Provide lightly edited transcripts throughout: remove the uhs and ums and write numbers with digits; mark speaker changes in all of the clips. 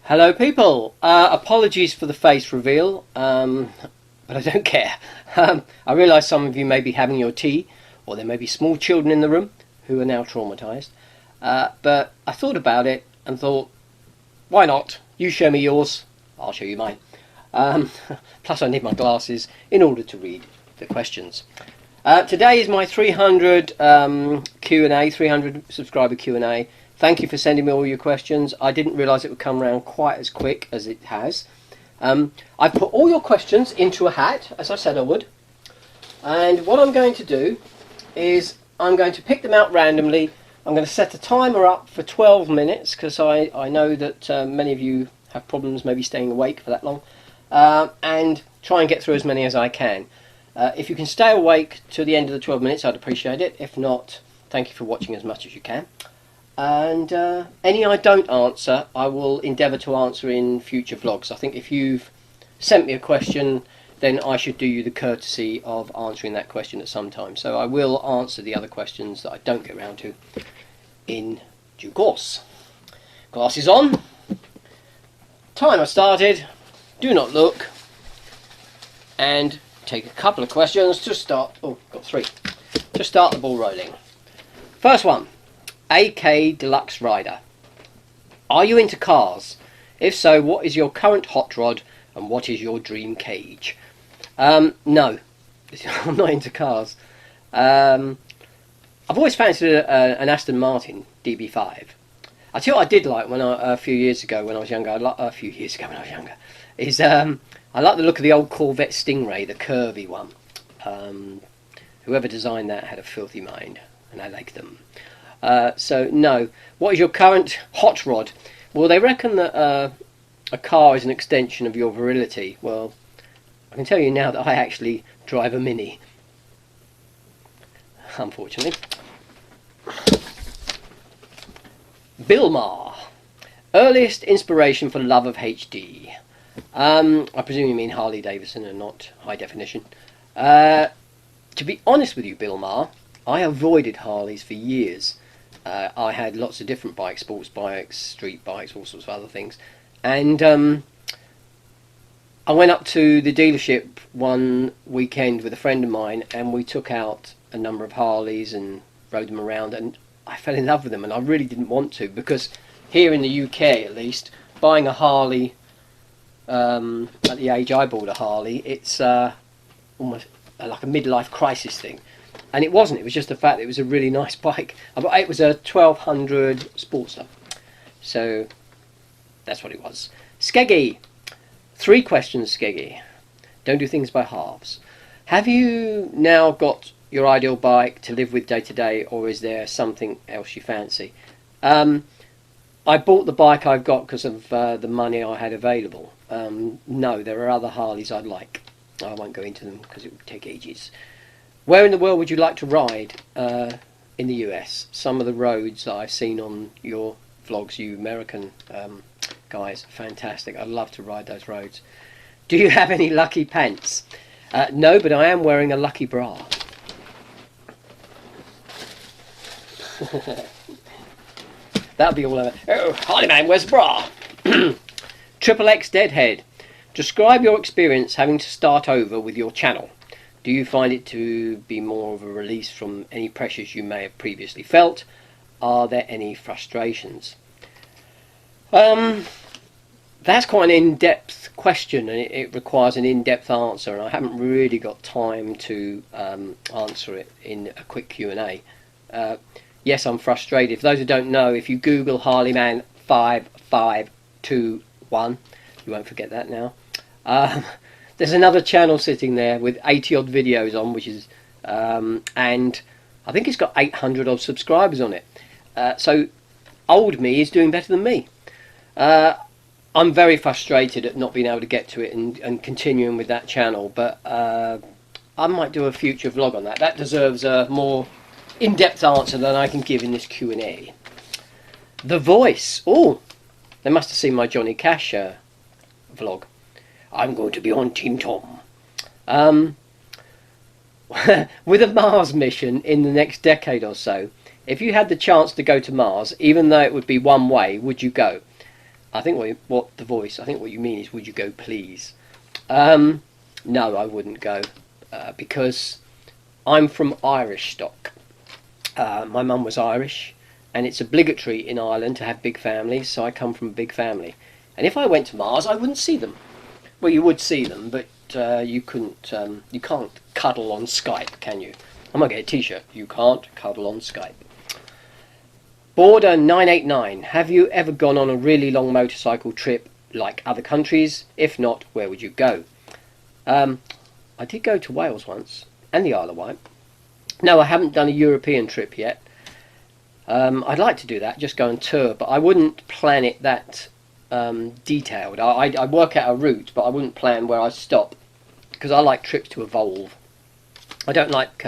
Speaker 1: Hello people, apologies for the face reveal, but I don't care. I realise some of you may be having your tea, or there may be small children in the room who are now traumatised, but I thought about it and thought, why not? You show me yours, I'll show you mine. Plus I need my glasses in order to read the questions. Today is my 300 Q&A, 300 subscriber Q&A. Thank you for sending me all your questions. I didn't realise it would come around quite as quick as it has. I've put all your questions into a hat, as I said I would. And what I'm going to do is I'm going to pick them out randomly. I'm going to set a timer up for 12 minutes because I know that many of you have problems maybe staying awake for that long. And try and get through as many as I can. If you can stay awake to the end of the 12 minutes, I'd appreciate it. If not, thank you for watching as much as you can. And any I don't answer, I will endeavour to answer in future vlogs. I think if you've sent me a question, then I should do you the courtesy of answering that question at some time. So I will answer the other questions that I don't get around to in due course. Glasses on. Timer started. Do not look. And take a couple of questions to start. Oh, got three. To start the ball rolling. First one. AK Deluxe Rider. Are you into cars? If so, what is your current hot rod and what is your dream cage? No, I'm not into cars. I've always fancied an Aston Martin DB5. I tell you what I did like when a few years ago when I was younger. Is I like the look of the old Corvette Stingray, the curvy one. Whoever designed that had a filthy mind, and I like them. So no. What is your current hot rod? Well, they reckon that a car is an extension of your virility. Well, I can tell you now that I actually drive a Mini. Unfortunately. Bill Maher. Earliest inspiration for love of HD. I presume you mean Harley Davidson and not high definition. To be honest with you, Bill Maher, I avoided Harleys for years. I had lots of different bikes, sports bikes, street bikes, all sorts of other things. And I went up to the dealership one weekend with a friend of mine and we took out a number of Harleys and rode them around, and I fell in love with them, and I really didn't want to because here in the UK at least, buying a Harley at the age I bought a Harley, it's almost like a midlife crisis thing. And it wasn't, it was just the fact that it was a really nice bike. It was a 1200 Sportster. So, that's what it was. Skeggy. 3 questions, Skeggy. Don't do things by halves. Have you now got your ideal bike to live with day to day, or is there something else you fancy? I bought the bike I've got because of the money I had available. No, there are other Harleys I'd like. I won't go into them because it would take ages. Where in the world would you like to ride in the US? Some of the roads that I've seen on your vlogs, you American guys, fantastic. I'd love to ride those roads. Do you have any lucky pants? No, but I am wearing a lucky bra. That'll be all over. Oh, Harley man, where's the bra? Triple X Deadhead. Describe your experience having to start over with your channel. Do you find it to be more of a release from any pressures you may have previously felt? Are there any frustrations? That's quite an in-depth question, and it requires an in-depth answer, and I haven't really got time to answer it in a quick Q&A. Yes, I'm frustrated. For those who don't know, if you Google Harleyman 5521, you won't forget that now. There's another channel sitting there with 80 odd videos on, which is and I think it's got 800 odd subscribers on it. So old me is doing better than me. I'm very frustrated at not being able to get to it and continuing with that channel, but I might do a future vlog on that. That deserves a more in-depth answer than I can give in this Q&A. The Voice. Oh, they must have seen my Johnny Cash vlog. I'm going to be on Team Tom. With a Mars mission in the next decade or so, if you had the chance to go to Mars, even though it would be one way, would you go? I think what the voice. I think what you mean is, would you go, please? No, I wouldn't go because I'm from Irish stock. My mum was Irish, and it's obligatory in Ireland to have big families. So I come from a big family, and if I went to Mars, I wouldn't see them. Well, you would see them, but you couldn't. You can't cuddle on Skype, can you? I might get a T-shirt. You can't cuddle on Skype. Border 989. Have you ever gone on a really long motorcycle trip like other countries? If not, where would you go? I did go to Wales once, and the Isle of Wight. No, I haven't done a European trip yet. I'd like to do that, just go on tour, but I wouldn't plan it that detailed. I'd work out a route, but I wouldn't plan where I stop, because I like trips to evolve. I don't like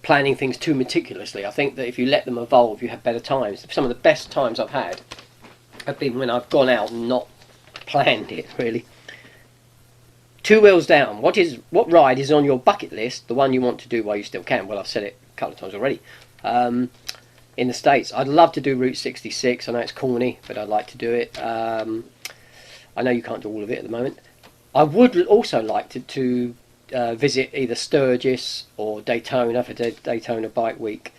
Speaker 1: planning things too meticulously. I think that if you let them evolve, you have better times. Some of the best times I've had have been when I've gone out and not planned it, really. Two Wheels Down. What ride is on your bucket list, the one you want to do while you still can? Well, I've said it a couple of times already. In the States, I'd love to do Route 66. I know it's corny, but I'd like to do it. I know you can't do all of it at the moment. I would also like to visit either Sturgis or Daytona for Daytona Bike Week.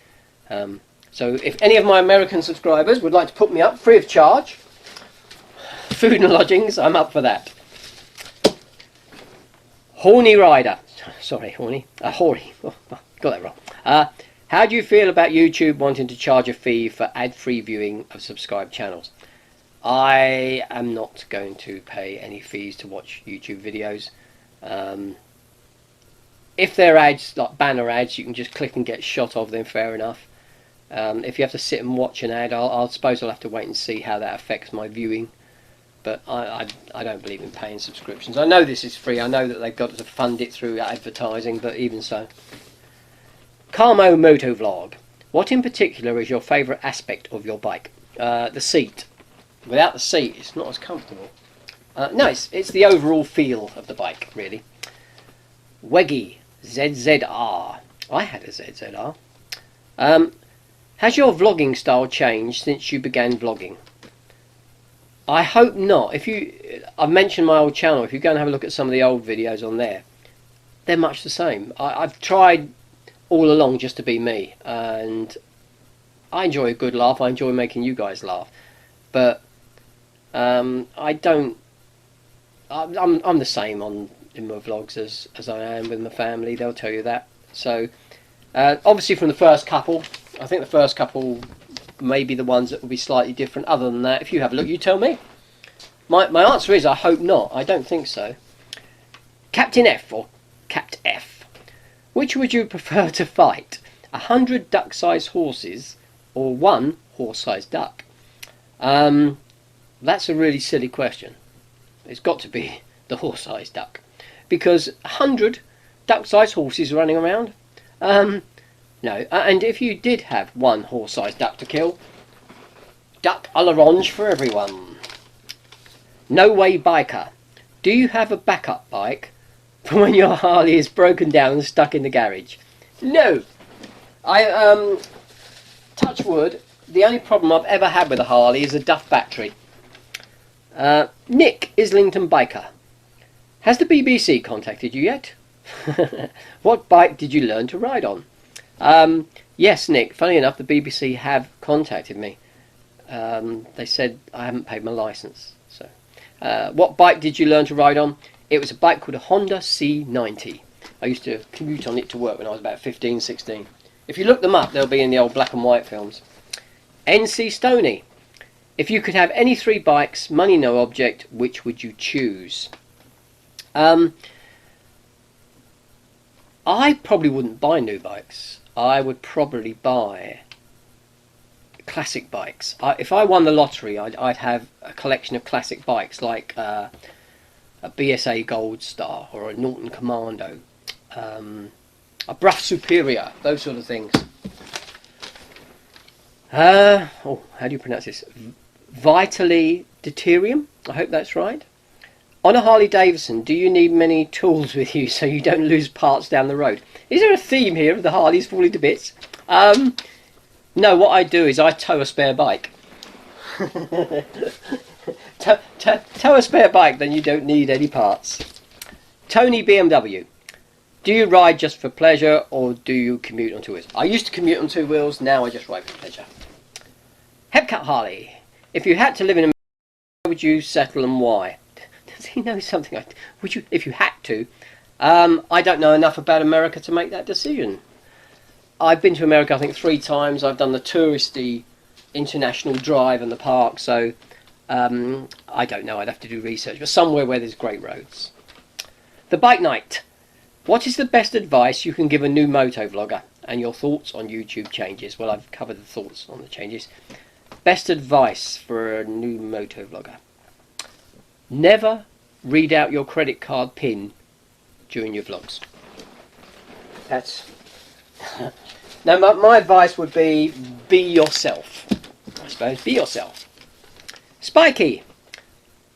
Speaker 1: So if any of my American subscribers would like to put me up free of charge, food and lodgings, I'm up for that. Horny Rider. Sorry, Horny. Hoary. Oh, got that wrong. How do you feel about YouTube wanting to charge a fee for ad-free viewing of subscribed channels? I am not going to pay any fees to watch YouTube videos. If they're ads, like banner ads, you can just click and get shot of them, fair enough. If you have to sit and watch an ad, I suppose I'll have to wait and see how that affects my viewing. But I don't believe in paying subscriptions. I know this is free. I know that they've got to fund it through advertising, but even so. Carmo Motovlog. What in particular is your favourite aspect of your bike? The seat. Without the seat, it's not as comfortable. No, it's the overall feel of the bike, really. Weggy ZZR. I had a ZZR. Has your vlogging style changed since you began vlogging? I hope not. I've mentioned my old channel. If you go and have a look at some of the old videos on there, they're much the same. I've tried all along just to be me, and I enjoy a good laugh. I enjoy making you guys laugh, but I'm the same in my vlogs as I am with my family. They'll tell you that. So obviously from the first couple, I think the first couple may be the ones that will be slightly different. Other than that, if you have a look, you tell me. My answer is I hope not. I don't think so. Captain F or Capt F. Which would you prefer to fight? 100 duck-sized horses or 1 horse-sized duck? That's a really silly question. It's got to be the horse-sized duck, because 100 duck-sized horses running around. No, and if you did have 1 horse-sized duck to kill, duck à l'orange for everyone. No Way Biker. Do you have a backup bike for when your Harley is broken down and stuck in the garage? No. I touch wood. The only problem I've ever had with a Harley is a Duff battery. Nick Islington Biker. Has the BBC contacted you yet? What bike did you learn to ride on? Yes, Nick. Funny enough, the BBC have contacted me. They said I haven't paid my licence. So, what bike did you learn to ride on? It was a bike called a Honda C90. I used to commute on it to work when I was about 15, 16. If you look them up, they'll be in the old black and white films. NC Stoney. If you could have any 3 bikes, money no object, which would you choose? I probably wouldn't buy new bikes. I would probably buy classic bikes. If I won the lottery, I'd have a collection of classic bikes like a BSA Gold Star or a Norton Commando, a Bruff Superior, those sort of things. How do you pronounce this? Vitally Deuterium? I hope that's right. On a Harley Davidson, do you need many tools with you so you don't lose parts down the road? Is there a theme here of the Harleys falling to bits? No, what I do is I tow a spare bike. Tow a spare bike, then you don't need any parts. Tony BMW. Do you ride just for pleasure, or do you commute on two wheels? I used to commute on two wheels, now I just ride for pleasure. Hepcat Harley. If you had to live in America, where would you settle and why? Does he know something? Would you, if you had to? I don't know enough about America to make that decision. I've been to America, I think, 3 times. I've done the touristy international drive and the park, so I don't know. I'd have to do research, but somewhere where there's great roads. The Bike Night. What is the best advice you can give a new moto vlogger, and your thoughts on YouTube changes? Well, I've covered the thoughts on the changes. Best advice for a new moto vlogger. Never read out your credit card PIN during your vlogs. That's... Now, my advice would be yourself. I suppose, be yourself. Spiky.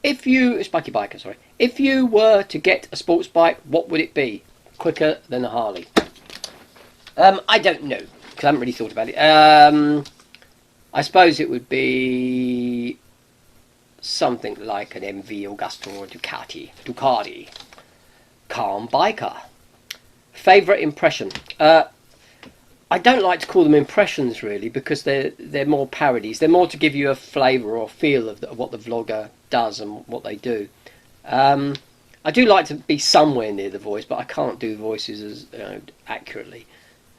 Speaker 1: Spiky Biker, sorry. If you were to get a sports bike, what would it be? Quicker than a Harley? I don't know, because I haven't really thought about it. I suppose it would be something like an MV Augusta or Ducati. Calm Biker. Favourite impression? I don't like to call them impressions really, because they're more parodies. They're more to give you a flavour or feel of what the vlogger does and what they do. I do like to be somewhere near the voice, but I can't do voices as accurately.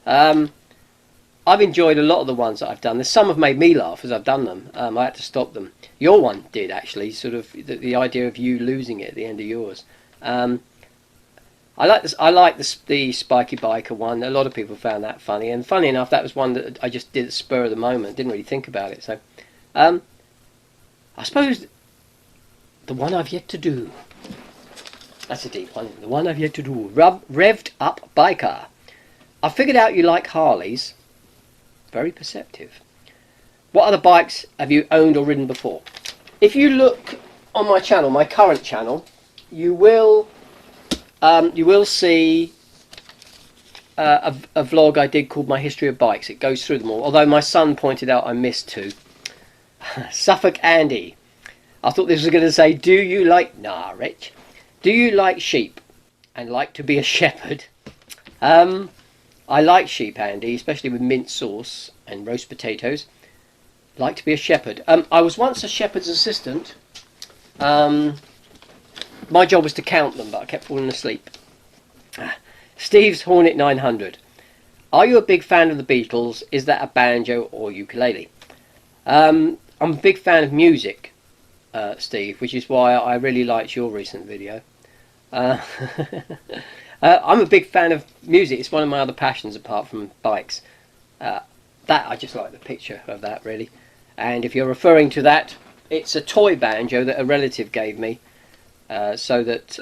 Speaker 1: I've enjoyed a lot of the ones that I've done. There's some have made me laugh as I've done them. I had to stop them. Your one did actually. Sort of the idea of you losing it at the end of yours. I like this. I like the Spiky Biker one. A lot of people found that funny, and funny enough, that was one that I just did at the spur of the moment. Didn't really think about it. So, I suppose the one I've yet to do. That's a deep one. The one I've yet to do. Revved Up Biker. I figured out you like Harleys. Very perceptive. What other bikes have you owned or ridden before? If you look on my channel, my current channel, you will see a vlog I did called My History of Bikes. It goes through them all. Although my son pointed out I missed 2. Suffolk Andy. I thought this was going to say, do you like... Nah, Rich. Do you like sheep and like to be a shepherd? I like sheep, Andy, especially with mint sauce and roast potatoes. Like to be a shepherd. I was once a shepherd's assistant. My job was to count them, but I kept falling asleep. Steve's Hornet 900. Are you a big fan of the Beatles? Is that a banjo or ukulele? I'm a big fan of music, Steve, which is why I really liked your recent video. I'm a big fan of music. It's one of my other passions apart from bikes. I just like the picture of that, really. And if you're referring to that, it's a toy banjo that a relative gave me, so that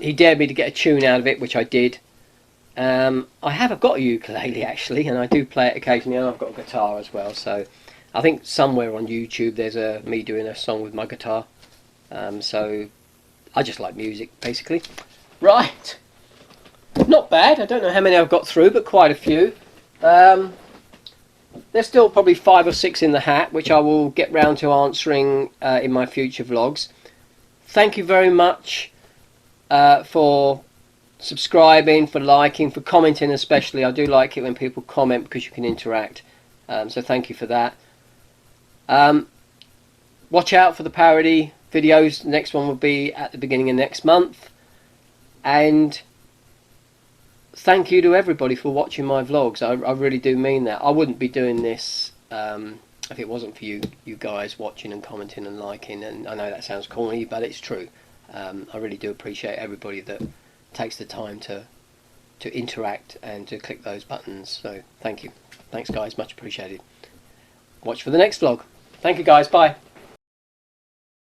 Speaker 1: he dared me to get a tune out of it, which I did. I have got a ukulele actually, and I do play it occasionally, and I've got a guitar as well. So I think somewhere on YouTube there's me doing a song with my guitar. So I just like music, basically. Right. Not bad. I don't know how many I've got through, but quite a few. There's still probably 5 or 6 in the hat, which I will get round to answering in my future vlogs. Thank you very much for subscribing, for liking, for commenting especially. I do like it when people comment because you can interact. So thank you for that. Watch out for the parody videos. The next one will be at the beginning of next month. And thank you to everybody for watching my vlogs. I really do mean that. I wouldn't be doing this if it wasn't for you guys watching and commenting and liking. And I know that sounds corny, but it's true. I really do appreciate everybody that takes the time to interact and to click those buttons. So thank you. Thanks guys, much appreciated. Watch for the next vlog. Thank you guys, bye.